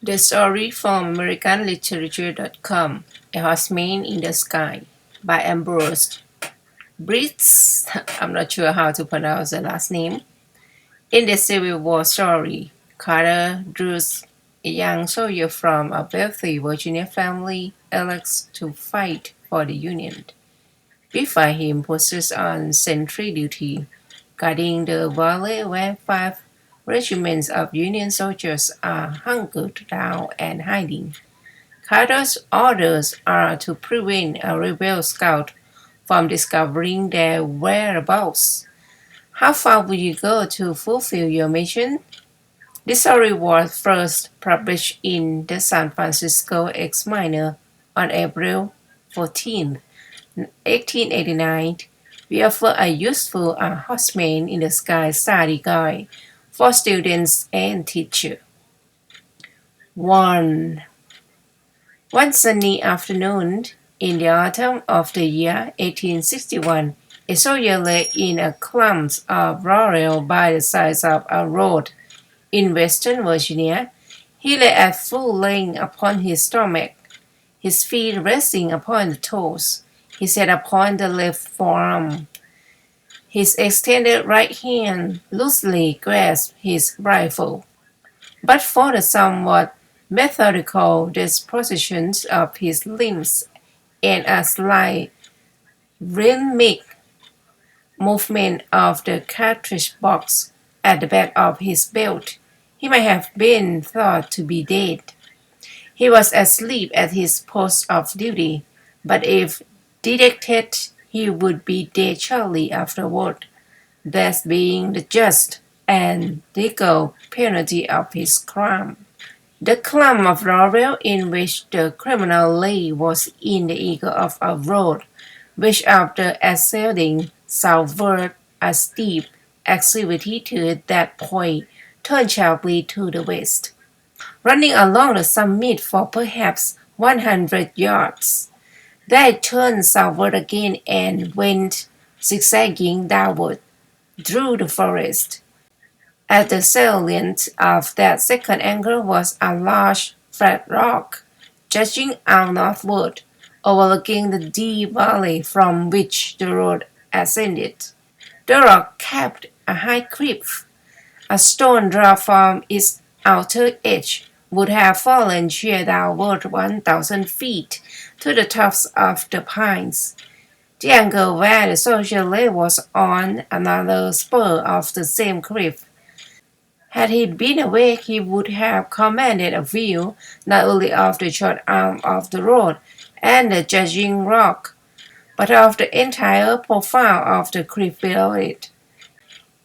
The story from AmericanLiterature.com, A Horseman in the Sky by Ambroce Bierce. I'm not sure how to pronounce the last name. In the Civil War story, Carter draws a young soldier from a wealthy Virginia family elects to fight for the Union. Before him posts on sentry duty, guarding the valley where 5 regiments of Union soldiers are hunkered down and hiding. Carter's orders are to prevent a rebel scout from discovering their whereabouts. How far will you go to fulfill your mission? This story was first published in the San Francisco Examiner on April 14, 1889. We offer a useful Horseman in the Sky study guide for students and teachers. 1. One sunny afternoon in the autumn of the year 1861, a soldier lay in a clump of laurel by the side of a road in western Virginia. He lay at full length upon his stomach, his feet resting upon the toes, his head upon the left forearm. His extended right hand loosely grasped his rifle. But for the somewhat methodical disposition of his limbs and a slight rhythmic movement of the cartridge box at the back of his belt, he might have been thought to be dead. He was asleep at his post of duty, but if detected, he would be dead shortly afterward, that being the just and legal penalty of his crime. The clump of laurel in which the criminal lay was in the eagle of a road, which after ascending southward a steep acclivity to that point turned sharply to the west. Running along the summit for perhaps 100 yards, they turned southward again and went zigzagging downward through the forest. At the salient of that second angle was a large flat rock, jutting out northward, overlooking the deep valley from which the road ascended. The rock capped a high cliff. A stone dropped from its outer edge would have fallen sheer downward 1,000 feet to the tops of the pines. The angle where the soldier lay was on another spur of the same cliff. Had he been awake, he would have commanded a view not only of the short arm of the road and the jutting rock, but of the entire profile of the cliff below it.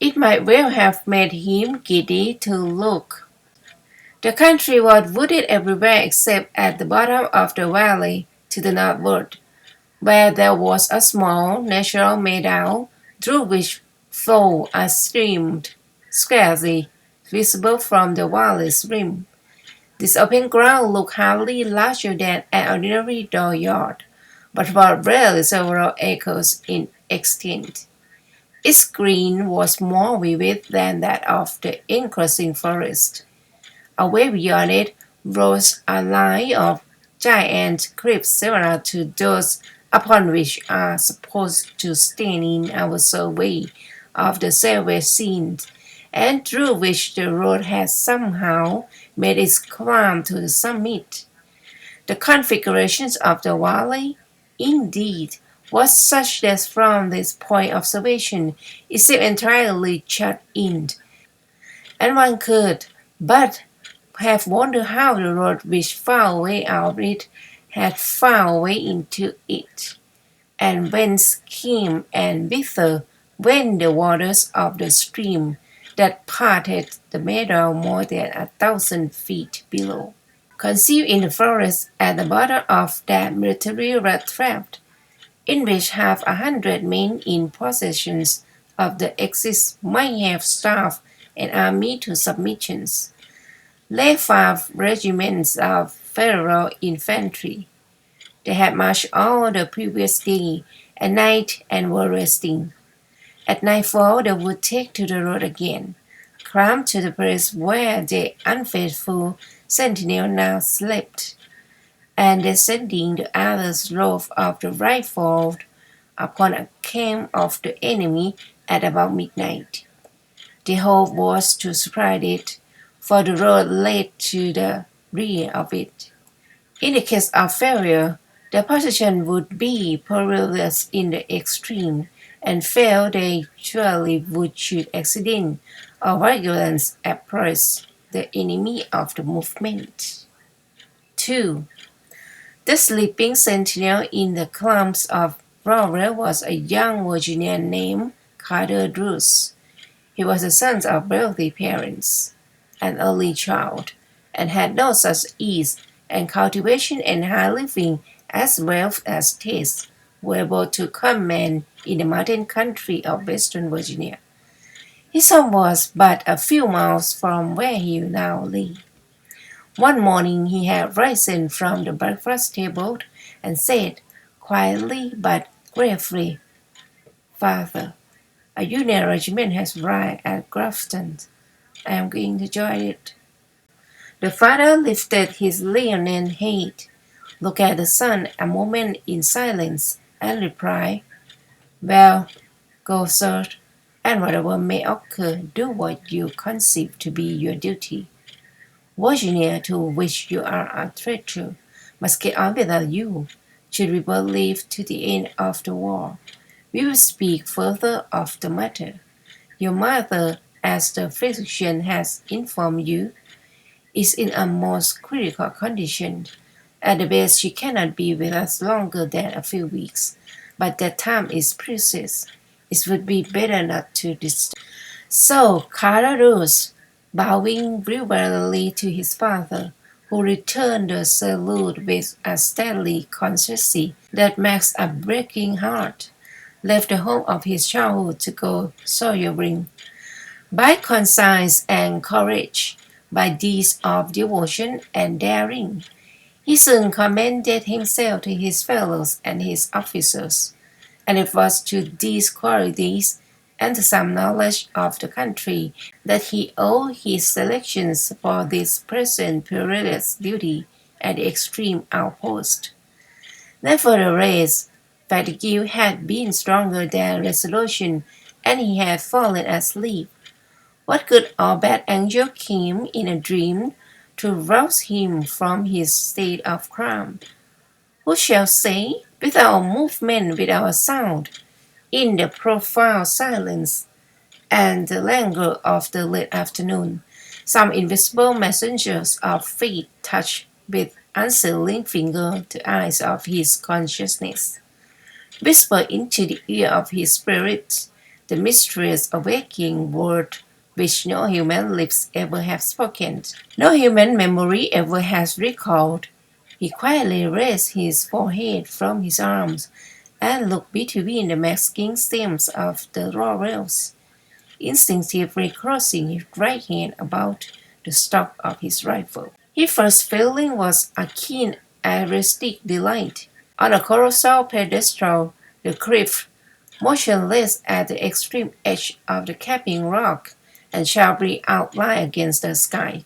It might well have made him giddy to look. The country was wooded everywhere except at the bottom of the valley to the northward, where there was a small natural meadow through which flowed a stream scarcely visible from the valley's rim. This open ground looked hardly larger than an ordinary dooryard, but was really several acres in extent. Its green was more vivid than that of the enclosing forest. Away beyond it rose a line of giant cliffs similar to those upon which are supposed to stand in our survey of the savage scene, and through which the road has somehow made its climb to the summit. The configuration of the valley, indeed, was such that from this point of observation it seemed entirely shut in, and one could but have wondered how the road which found a way out of it had found a way into it, and whence came and whither went the waters of the stream that parted the meadow more than 1,000 feet below. Concealed in the forest at the bottom of that military rat trap, in which 100 men in possession of the axis might have starved an army to submission, lay 5 regiments of Federal infantry. They had marched all the previous day and night and were resting. At nightfall they would take to the road again, climbed to the place where the unfaithful sentinel now slept, and descending the other slope of the rifle upon a camp of the enemy at about midnight. The hope was to surprise it, for the road led to the rear of it. In the case of failure, the position would be perilous in the extreme, and fail they surely would shoot accident or violence approach the enemy of the movement. 2. The sleeping sentinel in the clumps of laurel was a young Virginian named Carter Drews. He was the son of wealthy parents, an early child, and had no such ease and cultivation and high living as well as taste were able to command in the mountain country of western Virginia. His home was but a few miles from where he now lived. One morning he had risen from the breakfast table and said, quietly but gravely, "Father, a Union regiment has arrived at Grafton. I am going to join it." The father lifted his leonine head, looked at the son a moment in silence, and replied, "Well, go, sir, and whatever may occur, do what you conceive to be your duty. Virginia, to which you are a traitor, must get on without you, should we but live to the end of the war. We will speak further of the matter. Your mother, as the physician has informed you, is in a most critical condition. At the best, she cannot be with us longer than a few weeks, but that time is precious. It would be better not to disturb." So Carter rose, bowing reverently to his father, who returned the salute with a stately constancy that makes a breaking heart, left the home of his childhood to go soldiering. By conscience and courage, by deeds of devotion and daring, he soon commended himself to his fellows and his officers, and it was to these qualities and to some knowledge of the country that he owed his selections for this present perilous duty at the extreme outpost. Nevertheless, fatigue had been stronger than resolution, and he had fallen asleep. What good or bad angel came in a dream to rouse him from his state of crime? Who shall say? Without movement, without sound, in the profound silence and the languor of the late afternoon, some invisible messengers of fate touched with unsealing finger the eyes of his consciousness, whispered into the ear of his spirit the mysterious awakening word which no human lips ever have spoken, no human memory ever has recalled. He quietly raised his forehead from his arms and looked between the masking stems of the laurels, instinctively crossing his right hand about the stock of his rifle. His first feeling was a keen artistic delight. On a colossal pedestal, the cliff, motionless at the extreme edge of the capping rock and sharply outlined against the sky,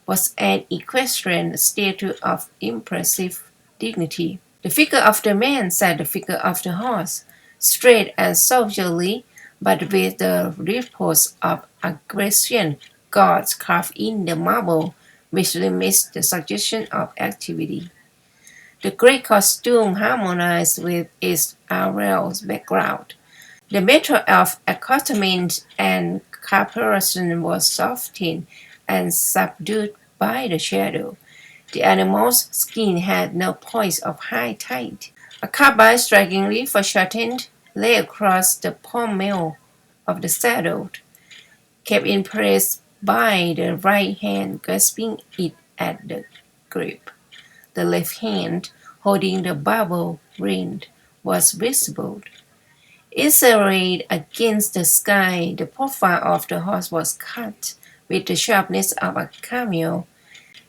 was an equestrian statue of impressive dignity. The figure of the man sat the figure of the horse, straight and soldierly, but with the repose of aggression gods carved in the marble, which limits the suggestion of activity. The great costume harmonized with its aureole background. The method of accoutrement and caparation was softened and subdued by the shadow. The animal's skin had no points of high tide. A carbine strikingly foreshortened lay across the pommel of the saddle, kept in place by the right hand grasping it at the grip. The left hand, holding the bridle rein, was visible. Serrated against the sky, the profile of the horse was cut with the sharpness of a cameo.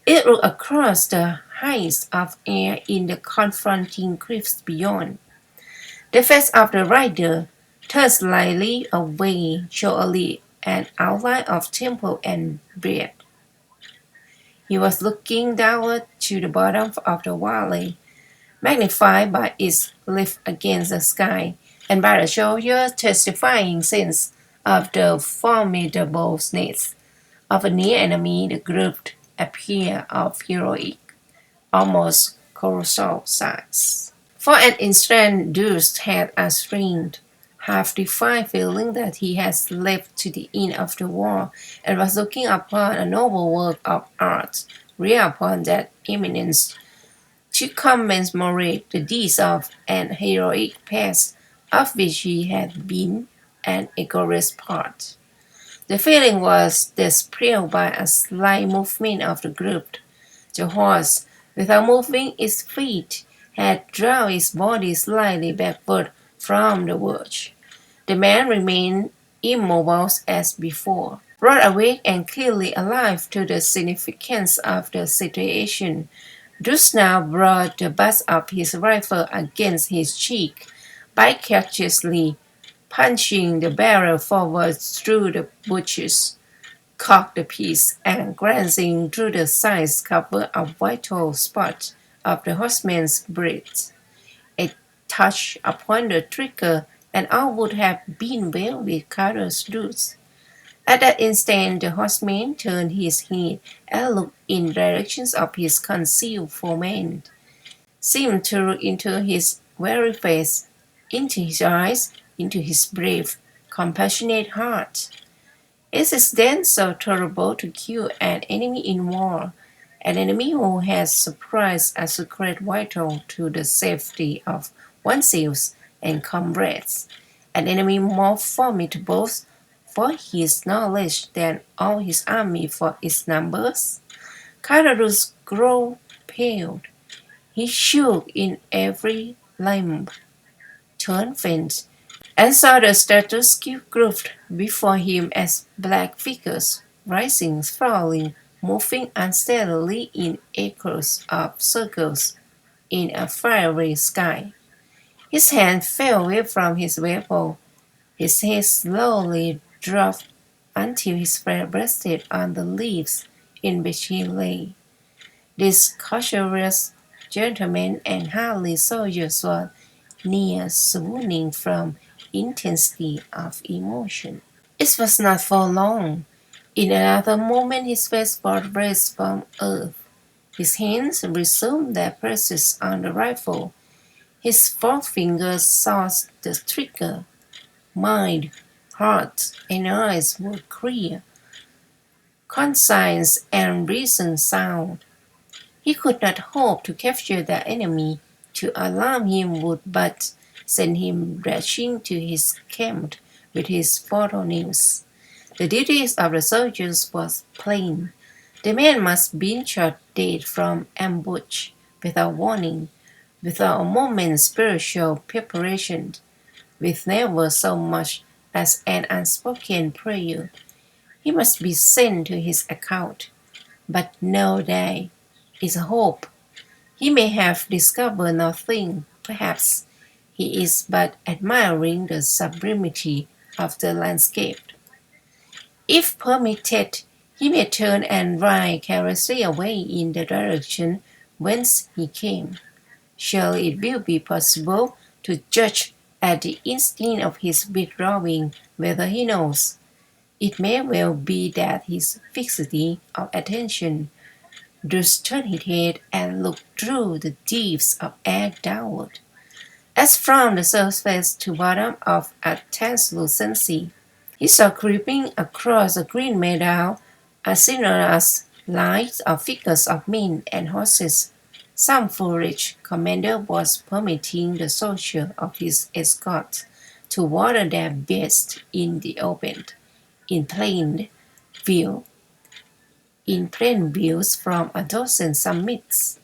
It looked across the heights of air in the confronting cliffs beyond. The face of the rider, turned slightly away, showed an outline of temple and beard. He was looking downward to the bottom of the valley, magnified by its lift against the sky, and by the soldier testifying sense of the formidableness of a near enemy. The group appeared of heroic, almost colossal size. For an instant, Deuce had a strange, half-defined feeling that he had leapt to the end of the world and was looking upon a noble work of art, reared upon that eminence to commemorate the deeds of an heroic past of which he had been an egregious part. The feeling was dispelled by a slight movement of the group. The horse, without moving its feet, had drawn its body slightly backward from the verge. The man remained immobile as before, broad awake and clearly alive to the significance of the situation. Deuce now brought the butt of his rifle against his cheek, by cautiously punching the barrel forward through the bushes, cocked the piece, and glancing through the sides covered a vital spot of the horseman's breast. A touch upon the trigger, and all would have been well with Carter's Deuce. At that instant the horseman turned his head and looked in the direction of his concealed foeman, seemed to look into his very face, into his eyes, into his brave, compassionate heart. Is it then so terrible to kill an enemy in war, an enemy who has surprised a secret vital to the safety of oneself and comrades, an enemy more formidable for his knowledge than all his army for its numbers? Carolus grew pale. He shook in every limb, turned faint, and saw the statues grouped before him as black figures, rising, falling, moving unsteadily in echoes of circles in a fiery sky. His hand fell away from his weapon. His head slowly dropped until his face rested on the leaves in which he lay. This courageous gentleman and hardy soldiers were near swooning from intensity of emotion. It was not for long. In another moment his face was raised from earth. His hands resumed their places on the rifle. His forefinger sought the trigger. Mind, heart, and eyes were clear. Conscience and reason sound. He could not hope to capture the enemy. To alarm him would but send him rushing to his camp with his photo news. The duty of the soldiers was plain. The man must be shot dead from ambush, without warning, without a moment's spiritual preparation, with never so much as an unspoken prayer. He must be sent to his account. But no, there is a hope. He may have discovered nothing. Perhaps he is but admiring the sublimity of the landscape. If permitted, he may turn and ride carelessly away in the direction whence he came. Surely it will be possible to judge at the instant of his withdrawing whether he knows. It may well be that his fixity of attention just turned his head and looked through the depths of air downward, as from the surface to bottom of a translucency. He saw creeping across the green meadow a sinuous lines of figures of men and horses. Some foolish commander was permitting the soldiers of his escort to water their beasts in the open, in plain view, in plain views from a dozen summits.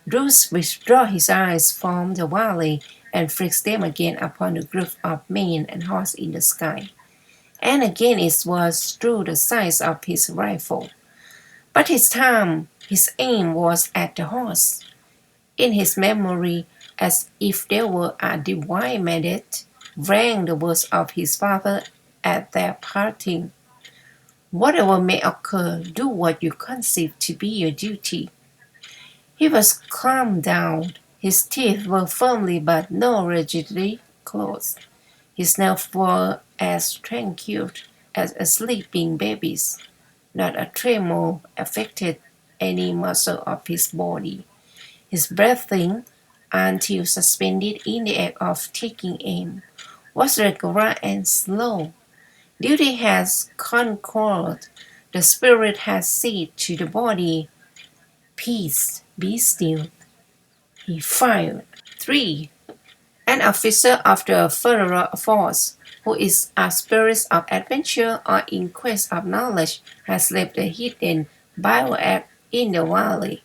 Bruce withdrew his eyes from the valley and fixed them again upon the group of men and horses in the sky, and again it was through the sights of his rifle. But this time his aim was at the horse. In his memory, as if there were a divine mandate, rang the words of his father at their parting. Whatever may occur, do what you conceive to be your duty. He was calmed down. His teeth were firmly but not rigidly closed. His nerves were as tranquil as a sleeping baby's. Not a tremor affected any muscle of his body. His breathing, until suspended in the act of taking aim, was regular and slow. Duty has conquered. The spirit has said to the body, "Peace, be still." He fired. 3. An officer of the federal force, who is a spirit of adventure or in quest of knowledge, has left a hidden bivouac in the valley,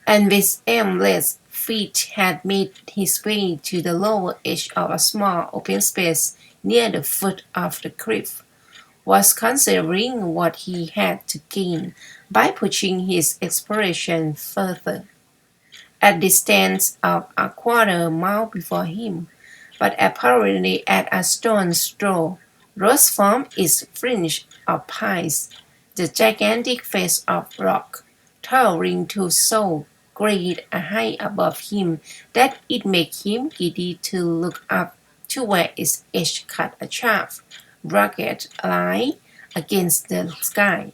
and with aimless feet had made his way to the lower edge of a small open space near the foot of the cliff, was considering what he had to gain by pushing his exploration further. At a distance of a quarter mile before him, but apparently at a stone's throw, rose from its fringe of pines the gigantic face of rock, towering to so great a height above him that it made him giddy to look up to where its edge cut a sharp, rugged line against the sky.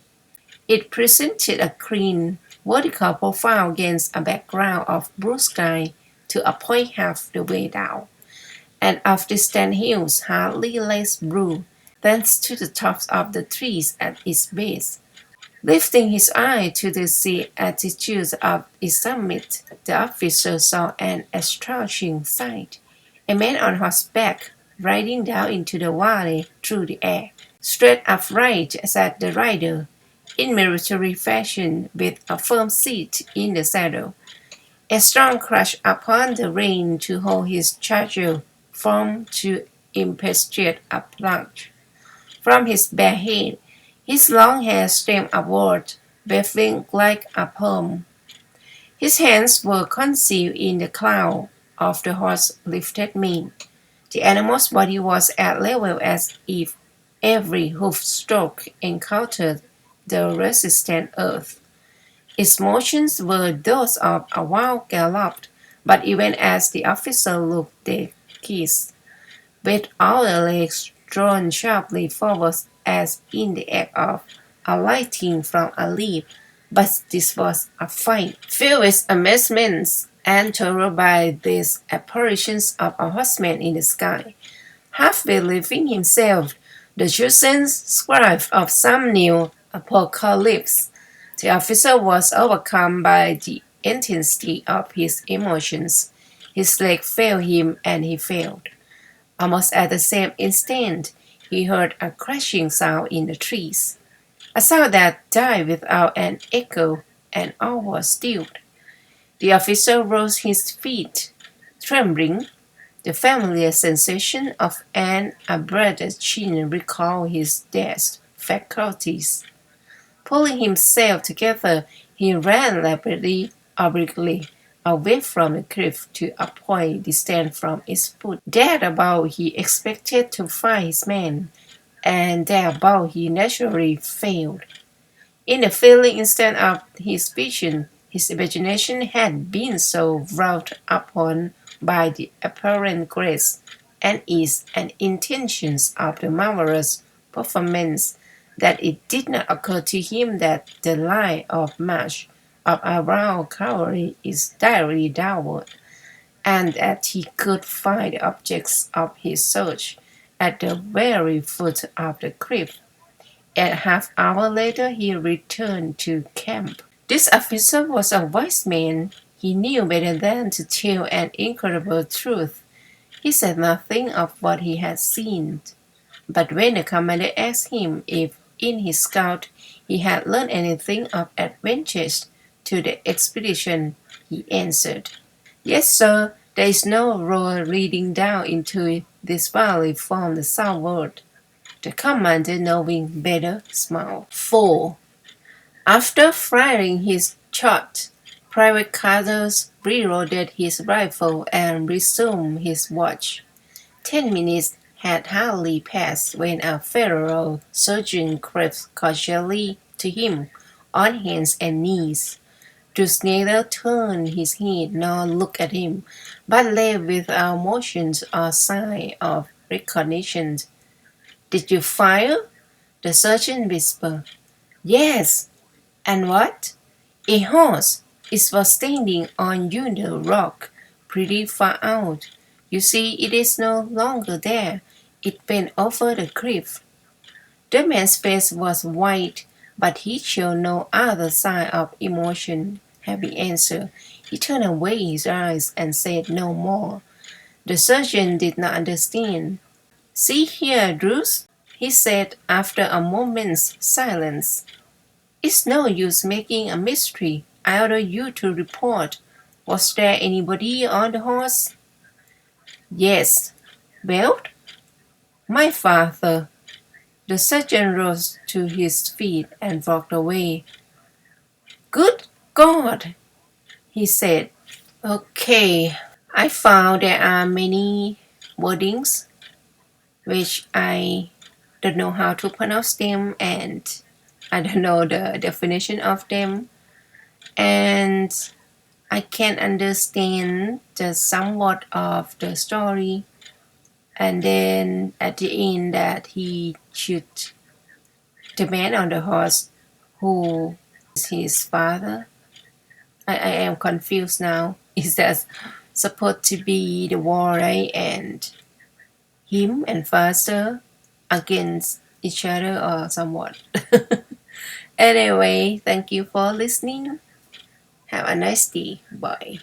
It presented a clean, vertical profile against a background of blue sky to a point half the way down, and of distant hills hardly less blue, thanks to the tops of the trees at its base. Lifting his eye to the sea altitude of its summit, the officer saw an astonishing sight. A man on horseback riding down into the valley through the air. Straight upright sat the rider, in military fashion, with a firm seat in the saddle, a strong clutch upon the rein to hold his charger from too impetuous a plunge. From his bare head, his long hair streamed upward, waving like a palm. His hands were concealed in the cloud of the horse's lifted mane. The animal's body was at level as if every hoof stroke encountered the resistant earth. Its motions were those of a wild gallop, but even as the officer looked they kissed, with all the legs drawn sharply forward as in the act of alighting from a leap. But this was a fight. Filled with amazement and terror by these apparitions of a horseman in the sky, half believing himself the chosen scribe of some new apocalypse, the officer was overcome by the intensity of his emotions. His leg failed him and he failed. Almost at the same instant, he heard a crashing sound in the trees, a sound that died without an echo, and all was stilled. The officer rose his feet, trembling. The familiar sensation of an abraded chin recalled his dazed faculties. Pulling himself together, he ran rapidly, obliquely, away from the cliff to a point distant from its foot. Thereabout he expected to find his man, and thereabout he naturally failed. In the fleeting instant of his vision, his imagination had been so wrought upon by the apparent grace and ease and intentions of the marvelous performance that it did not occur to him that the line of march of a round cavalry is directly downward, and that he could find the objects of his search at the very foot of the cliff. A half hour later he returned to camp. This officer was a wise man. He knew better than to tell an incredible truth. He said nothing of what he had seen. But when the commander asked him if in his scout he had learned anything of advantage to the expedition, he answered, "Yes, sir, there is no road leading down into this valley from the southward." The commander, knowing better, smiled. 4. After firing his shot, Private Carter's reloaded his rifle and resumed his watch. 10 minutes had hardly passed when a federal surgeon crept cautiously to him on hands and knees. Druce neither turned his head nor looked at him, but lay without motion or sign of recognition. "Did you fire?" the surgeon whispered. "Yes." "And what?" "A horse. It was standing on yonder rock, pretty far out. You see it is no longer there. It bent over the cliff." The man's face was white, but he showed no other sign of emotion. Having answered, he turned away his eyes and said no more. The surgeon did not understand. "See here, Druce," he said after a moment's silence. "It's no use making a mystery. I order you to report. Was there anybody on the horse?" "Yes." "Well?" "My father." The surgeon rose to his feet and walked away. "Good God!" he said. "Okay, I found there are many wordings which I don't know how to pronounce them, and I don't know the definition of them, and I can understand just somewhat of the story, and then at the end that he shoot the man on the horse who is his father. I am confused now. Is that supposed to be the war, right? And him and father against each other or somewhat. Anyway, thank you for listening. Have a nice day. Bye.